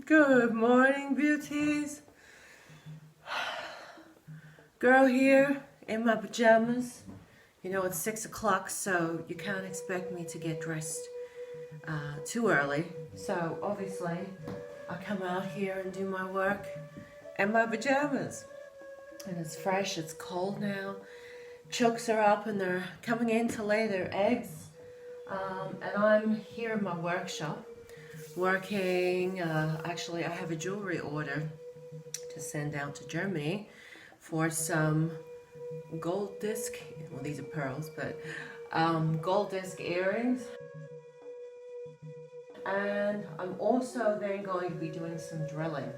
Good morning, beauties. Girl here in my pajamas. You know, it's 6 o'clock, so you can't expect me to get dressed too early. So obviously, I come out here and do my work in my pajamas. And it's fresh, it's cold now. Chooks are up and they're coming in to lay their eggs. And I'm here in my workshop working. Actually, I have a jewelry order to send out to Germany for some gold disc, well, these are pearls, but gold disc earrings. And I'm also then going to be doing some drilling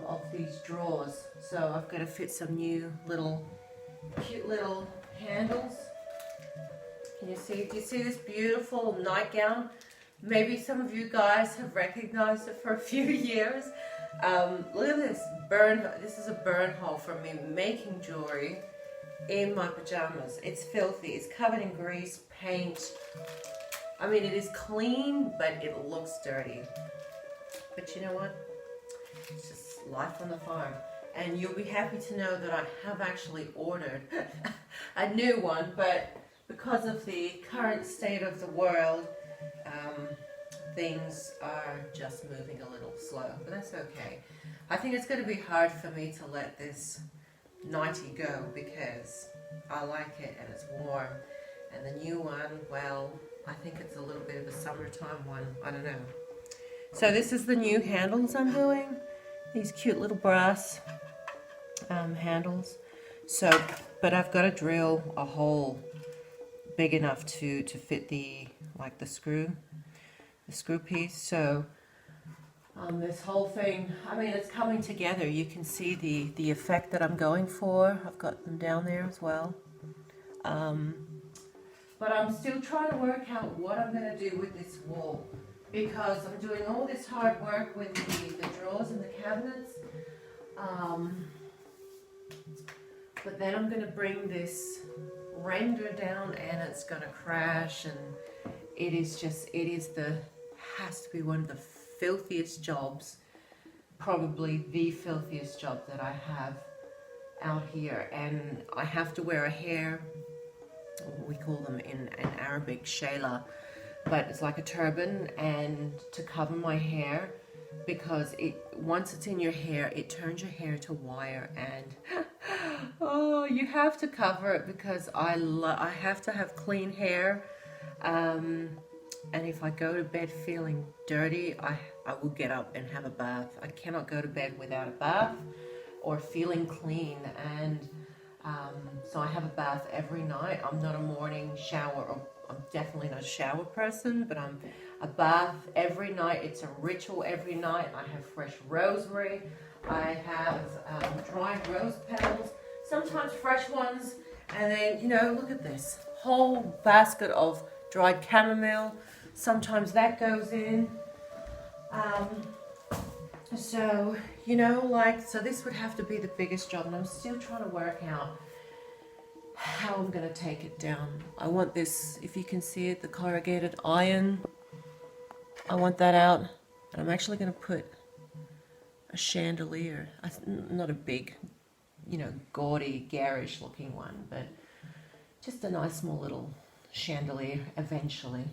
of these drawers. So I've got to fit some new cute little handles. Can you see? Do you see this beautiful nightgown? Maybe some of you guys have recognized it for a few years. Look at this burn. This is a burn hole from me making jewelry in my pajamas. It's filthy. It's covered in grease, paint. I mean, it is clean, but it looks dirty. But you know what? It's just life on the farm. And you'll be happy to know that I have actually ordered a new one, but because of the current state of the world, things are just moving a little slow, but that's okay. I think it's going to be hard for me to let this nightie go because I like it and it's warm. And the new one, well, I think it's a little bit of a summertime one. I don't know. So this is the new handles I'm doing. These cute little brass handles. So, but I've got to drill a hole big enough to fit the screw piece. So this whole thing, I mean, it's coming together. You can see the effect that I'm going for. I've got them down there as well. But I'm still trying to work out what I'm going to do with this wall, because I'm doing all this hard work with the drawers and the cabinets. But then I'm going to bring this render down and it's going to crash, and has to be one of the filthiest jobs, probably the filthiest job that I have out here. And I have to wear a hair, we call them in Arabic shayla, but it's like a turban, and to cover my hair, because once it's in your hair, it turns your hair to wire, and oh, you have to cover it because I have to have clean hair. And if I go to bed feeling dirty, I will get up and have a bath. I cannot go to bed without a bath or feeling clean. And so I have a bath every night. I'm not a morning shower, I'm definitely not a shower person, but I'm a bath every night. It's a ritual every night. I have fresh rosemary. I have dried rose petals, sometimes fresh ones. And then, you know, look at this whole basket of dried chamomile. Sometimes that goes in. So, you know, so this would have to be the biggest job, and I'm still trying to work out how I'm going to take it down. I want this, if you can see it, the corrugated iron. I want that out. And I'm actually going to put a chandelier. Not a big, you know, gaudy, garish looking one, but just a nice small little chandelier eventually.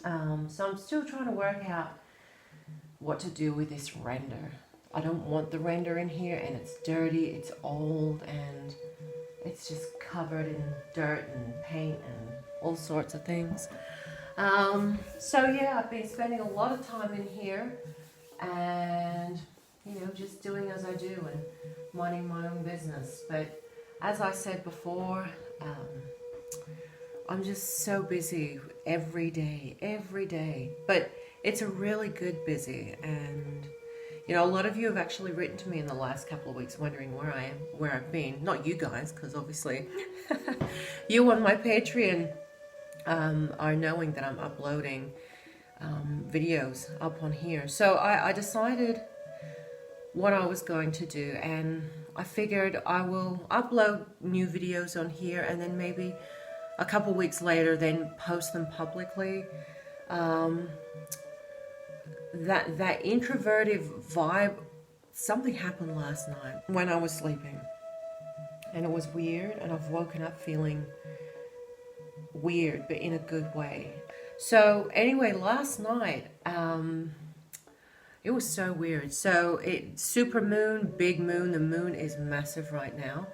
So I'm still trying to work out what to do with this render. I don't want the render in here, and it's dirty, it's old, and it's just covered in dirt and paint and all sorts of things. So yeah, I've been spending a lot of time in here and, you know, just doing as I do and minding my own business. But as I said before, I'm just so busy every day, but it's a really good busy. And you know, a lot of you have actually written to me in the last couple of weeks wondering where I am, where I've been. Not you guys, because obviously you on my Patreon are knowing that I'm uploading videos up on here. So I decided what I was going to do, and I figured I will upload new videos on here, and then maybe a couple weeks later then post them publicly. that introverted vibe, something happened last night when I was sleeping. And it was weird, and I've woken up feeling weird, but in a good way. So anyway, last night, it was so weird. So super moon, big moon. The moon is massive right now.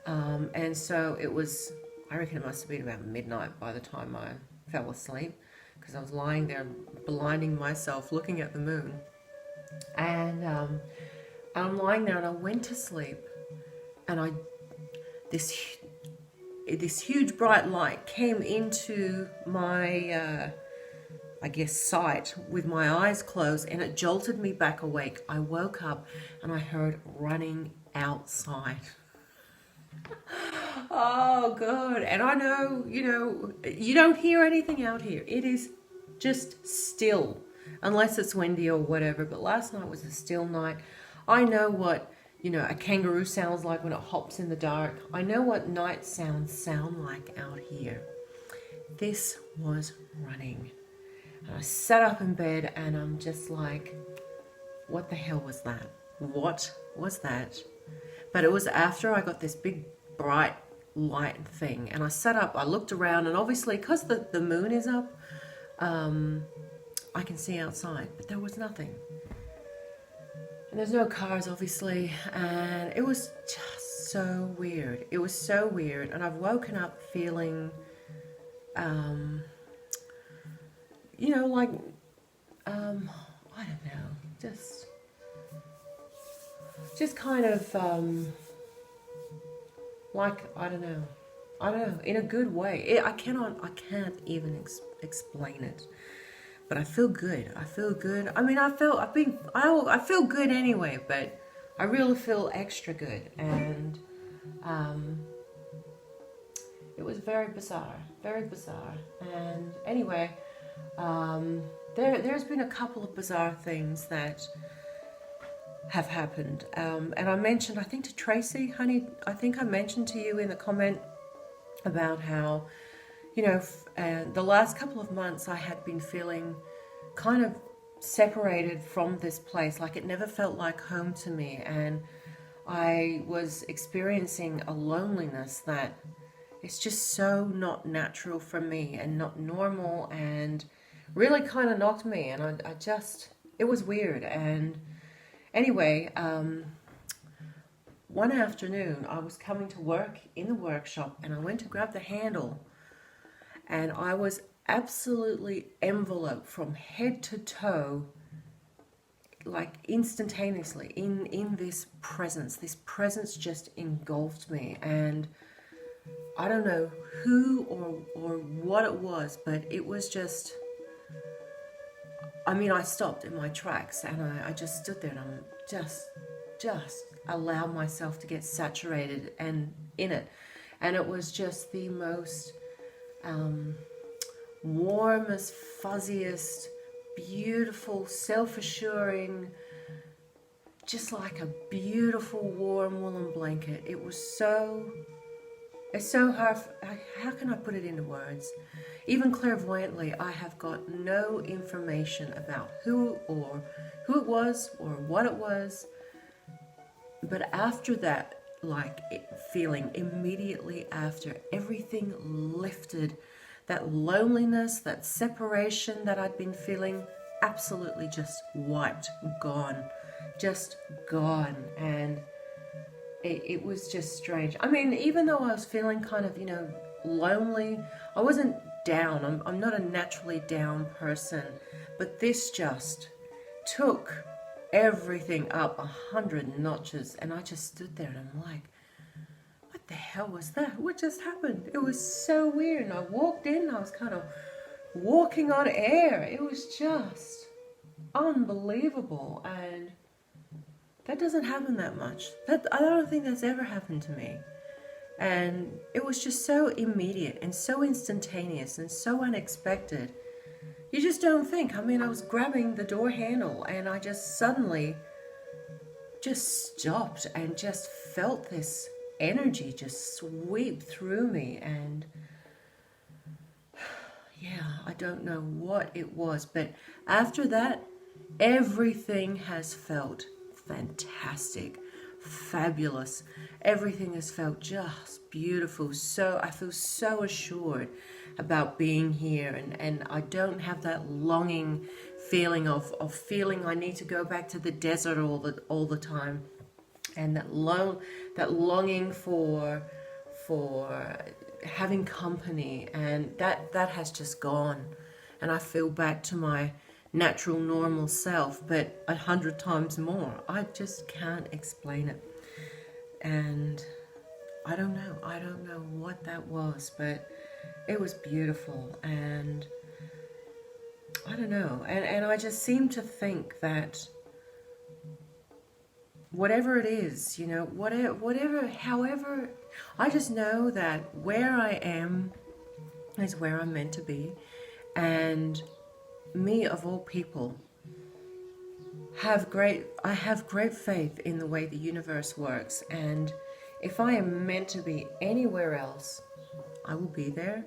And so it was, I reckon it must have been about midnight by the time I fell asleep, because I was lying there blinding myself looking at the moon. And I'm lying there and I went to sleep, and this huge bright light came into my I guess sight with my eyes closed, and it jolted me back awake. I woke up and I heard running outside. Oh God. And I know, you don't hear anything out here. It is just still, unless it's windy or whatever. But last night was a still night. I know what a kangaroo sounds like when it hops in the dark. I know what night sounds sound like out here. This was running. And I sat up in bed and I'm just like, what the hell was that? What was that? But it was after I got this big bright light thing, and I sat up, I looked around, and obviously because the moon is up, I can see outside, but there was nothing. And there's no cars, obviously, and it was just so weird. It was so weird, and I've woken up feeling, like, I don't know, just kind of, like, I don't know, in a good way. I can't even explain it. But I feel good. I mean, I feel good anyway, but I really feel extra good. And it was very bizarre. And anyway, there's been a couple of bizarre things that have happened. And I mentioned, I think to Tracy, honey, I think I mentioned to you in the comment about how, the last couple of months I had been feeling kind of separated from this place, like it never felt like home to me, and I was experiencing a loneliness that it's just so not natural for me and not normal, and really kind of knocked me, and it was weird. And anyway, one afternoon I was coming to work in the workshop, and I went to grab the handle, and I was absolutely enveloped from head to toe, like instantaneously, in this presence. This presence just engulfed me, and I don't know who or what it was, but it was just, I mean, I stopped in my tracks, and I just stood there, and I'm just allowed myself to get saturated and in it. And it was just the most warmest, fuzziest, beautiful, self-assuring, just like a beautiful warm woolen blanket. It's so hard, how can I put it into words? Even clairvoyantly, I have got no information about who it was or what it was. But after that, feeling immediately after, everything lifted. That loneliness, that separation that I'd been feeling, absolutely just wiped, gone, and it was just strange. I mean, even though I was feeling kind of, lonely, I wasn't down. I'm not a naturally down person, but this just took everything up 100 notches, and I just stood there and I'm like, what the hell was that? What just happened? It was so weird. And I walked in, I was kind of walking on air. It was just unbelievable, and that doesn't happen that much. I don't think that's ever happened to me. And it was just so immediate and so instantaneous and so unexpected. You just don't think. I mean, I was grabbing the door handle and I just suddenly just stopped and just felt this energy just sweep through me. And yeah, I don't know what it was, but after that, Everything has felt fantastic, fabulous. Everything has felt just beautiful. So I feel so assured about being here, and I don't have that longing feeling of feeling I need to go back to the desert all the time, and that longing for having company, and that has just gone, and I feel back to my natural normal self, but 100 times more. I just can't explain it, and I don't know what that was, but it was beautiful. And I don't know, and I just seem to think that whatever it is, you know, whatever, however, I just know that where I am is where I'm meant to be, and me of all people I have great faith in the way the universe works, and if I am meant to be anywhere else, I will be there.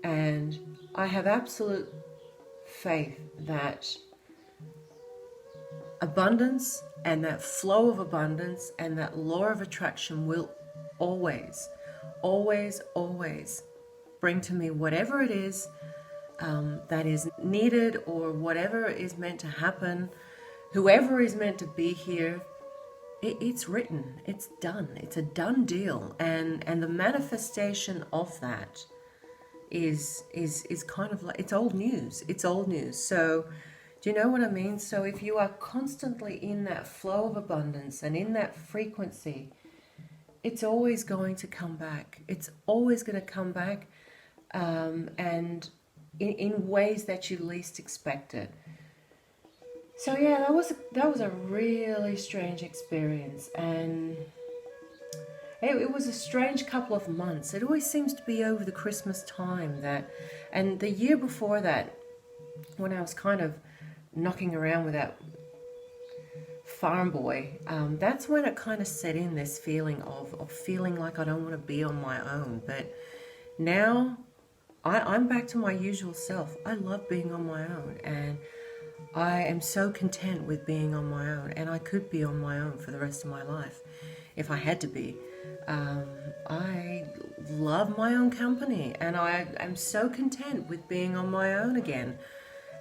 And I have absolute faith that abundance and that flow of abundance and that law of attraction will always, always, always bring to me whatever it is that is needed, or whatever is meant to happen. Whoever is meant to be here, it's written, it's done, it's a done deal, and the manifestation of that is kind of like, it's old news. So do you know what I mean? So if you are constantly in that flow of abundance and in that frequency, it's always going to come back. It's always going to come back, and in ways that you least expect it. So yeah, that was a really strange experience, and it was a strange couple of months. It always seems to be over the Christmas time and the year before that, when I was kind of knocking around with that farm boy, that's when it kind of set in, this feeling of feeling like I don't want to be on my own. But now I'm back to my usual self. I love being on my own, and I am so content with being on my own, and I could be on my own for the rest of my life if I had to be. I love my own company, and I am so content with being on my own again.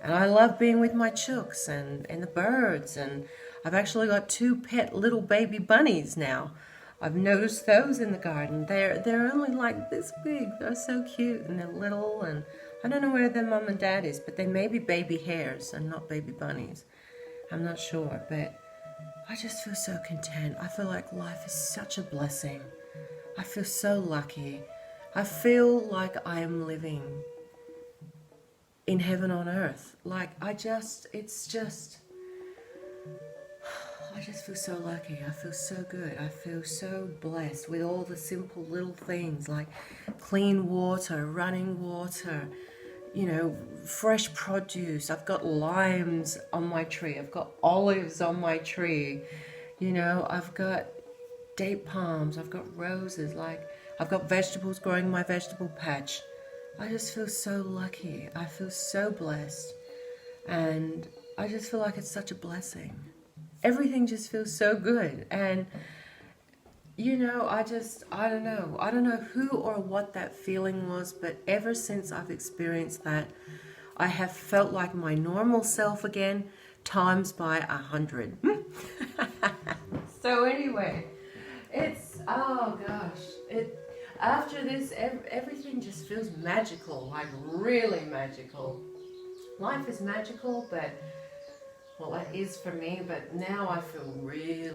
And I love being with my chooks and the birds, and I've actually got 2 pet little baby bunnies now. I've noticed those in the garden. They're only like this big. They're so cute, and they're little, and I don't know where their mum and dad is, but they may be baby hares and not baby bunnies. I'm not sure, but I just feel so content. I feel like life is such a blessing. I feel so lucky. I feel like I am living in heaven on earth. Like I just feel so lucky. I feel so good. I feel so blessed with all the simple little things like clean water, running water, you know, fresh produce. I've got limes on my tree. I've got olives on my tree. You know, I've got date palms. I've got roses. Like, I've got vegetables growing in my vegetable patch. I just feel so lucky. I feel so blessed. And I just feel like it's such a blessing. Everything just feels so good. And, you know, I don't know. I don't know who or what that feeling was, but ever since I've experienced that, I have felt like my normal self again, times by 100. So anyway, it's, oh gosh, after this, everything just feels magical, like really magical. Life is magical, but, well, it is for me, but now I feel real.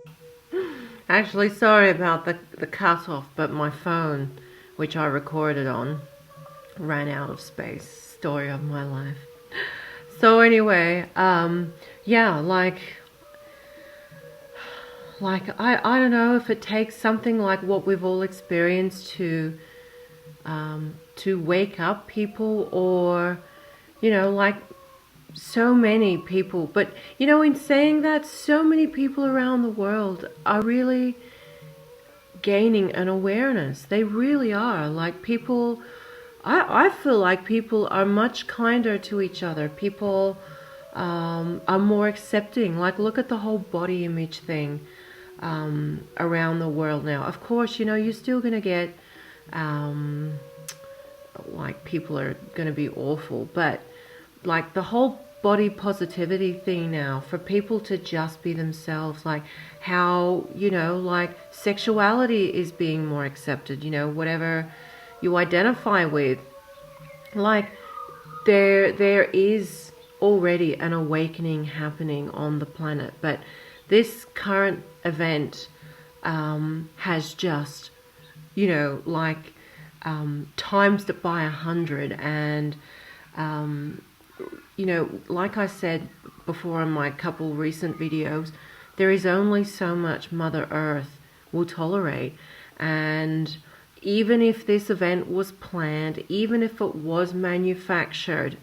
Actually, sorry about the cut off, but my phone, which I recorded on, ran out of space. Story of my life. So anyway, yeah, like I don't know if it takes something like what we've all experienced to wake up people, or, you know, like so many people. But, you know, in saying that, so many people around the world are really gaining an awareness. They really are. Like, people, I feel like people are much kinder to each other. People are more accepting. Like, look at the whole body image thing around the world now. Of course, you know, you're still going to get like, people are going to be awful, but like the whole body positivity thing now, for people to just be themselves, like how, you know, like sexuality is being more accepted, you know, whatever you identify with, like there is already an awakening happening on the planet, but this current event has just, you know, like times it by 100. And you know, like I said before in my couple recent videos, there is only so much Mother Earth will tolerate. And even if this event was planned, even if it was manufactured,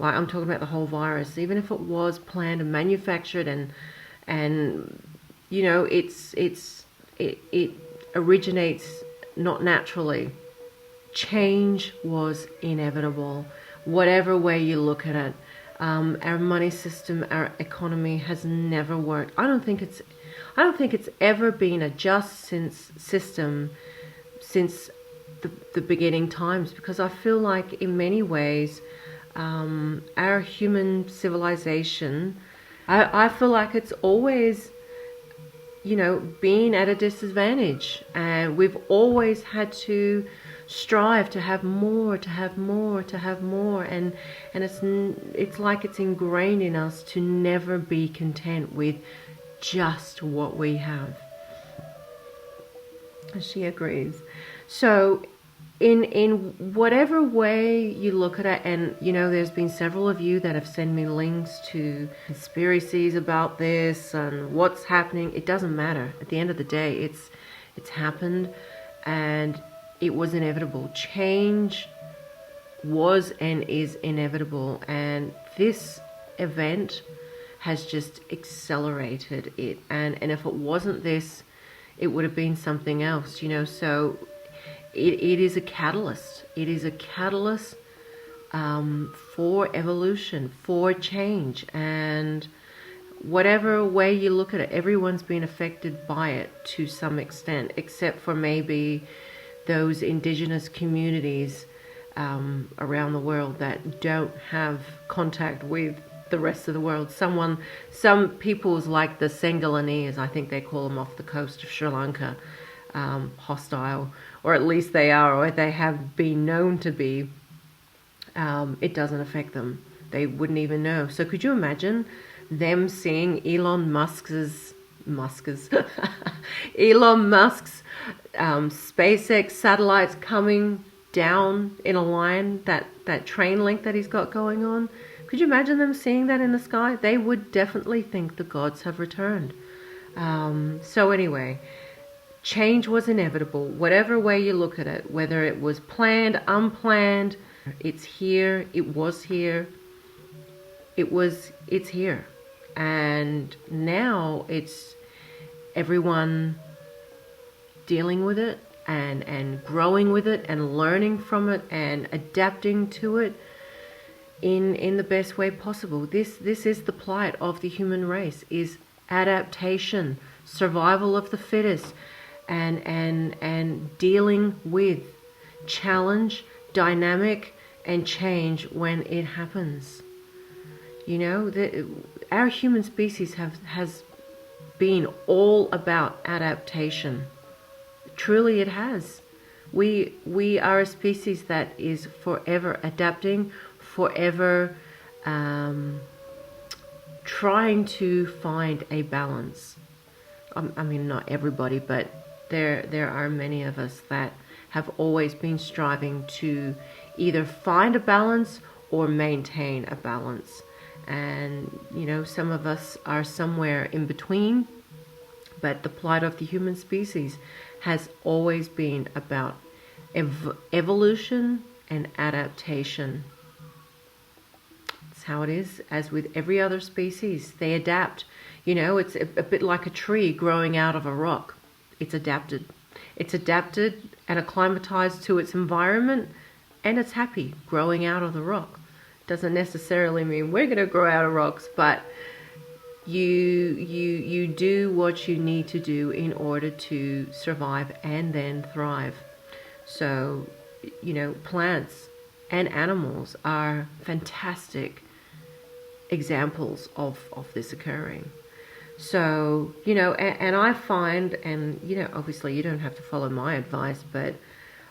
like I'm talking about the whole virus, even if it was planned and manufactured, and you know, it originates not naturally. Change was inevitable, whatever way you look at it. Our money system, our economy has never worked. I don't think it's ever been a just system since the beginning times, because I feel like in many ways our human civilization, I feel like it's always, you know, been at a disadvantage, and we've always had to strive to have more, to have more, to have more, and it's like it's ingrained in us to never be content with just what we have. She agrees. So in whatever way you look at it, and you know, there's been several of you that have sent me links to conspiracies about this and what's happening. It doesn't matter. At the end of the day, it's happened, and it was inevitable. Change was and is inevitable, and this event has just accelerated it. And if it wasn't this, it would have been something else, you know. So it is a catalyst. It is a catalyst for evolution, for change. And whatever way you look at it, everyone's been affected by it to some extent, except for maybe those indigenous communities around the world that don't have contact with the rest of the world. Some peoples like the Sengalanese, I think they call them, off the coast of Sri Lanka, hostile, or at least they are, or they have been known to be. It doesn't affect them. They wouldn't even know. So could you imagine them seeing Elon Musk's SpaceX satellites coming down in a line, that train link that he's got going on? Could you imagine them seeing that in the sky? They would definitely think the gods have returned. So anyway, change was inevitable, whatever way you look at it, whether it was planned, unplanned. It's here. It was here. It's here. And now it's everyone dealing with it and growing with it and learning from it and adapting to it in the best way possible. This is the plight of the human race, is adaptation, survival of the fittest, and dealing with challenge, dynamic, and change when it happens. You know, our human species has been all about adaptation. Truly it has. We are a species that is forever adapting, forever trying to find a balance. I mean, not everybody, but there are many of us that have always been striving to either find a balance or maintain a balance. And, you know, some of us are somewhere in between, but the plight of the human species has always been about evolution and adaptation. It's how it is, as with every other species. They adapt. You know, it's a bit like a tree growing out of a rock. It's adapted. It's adapted and acclimatized to its environment, and it's happy growing out of the rock. doesn't necessarily mean we're going to grow out of rocks, but you do what you need to do in order to survive and then thrive. So, you know, plants and animals are fantastic examples of this occurring. So, you know, and I find, and, you know, obviously you don't have to follow my advice, but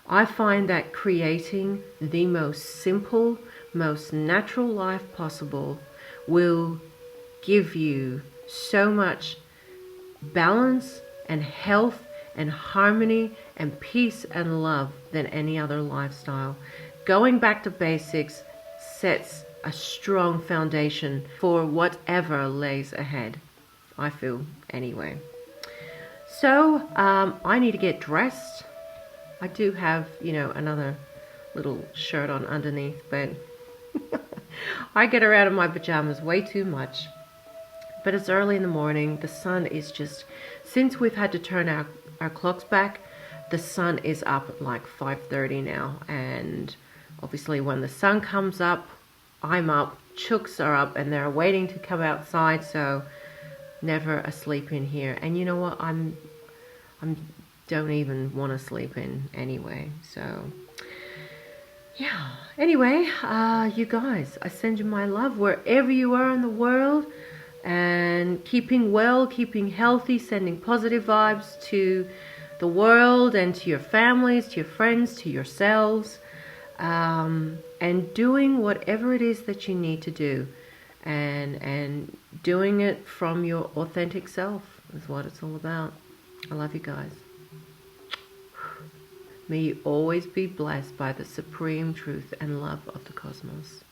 I find that creating the most simple, most natural life possible will give you so much balance and health and harmony and peace and love than any other lifestyle. Going back to basics sets a strong foundation for whatever lays ahead, I feel, anyway. So I need to get dressed. I do have, you know, another little shirt on underneath, but I get around in my pajamas way too much. But it's early in the morning. The sun is just, since we've had to turn our clocks back, the sun is up at like 5:30 now. And obviously when the sun comes up, I'm up, chooks are up, and they're waiting to come outside. So never asleep in here. And you know what? I'm don't even want to sleep in anyway. So yeah. Anyway, you guys, I send you my love wherever you are in the world. And keeping well, keeping healthy, sending positive vibes to the world and to your families, to your friends, to yourselves, and doing whatever it is that you need to do, and doing it from your authentic self is what it's all about. I love you guys. May you always be blessed by the supreme truth and love of the cosmos.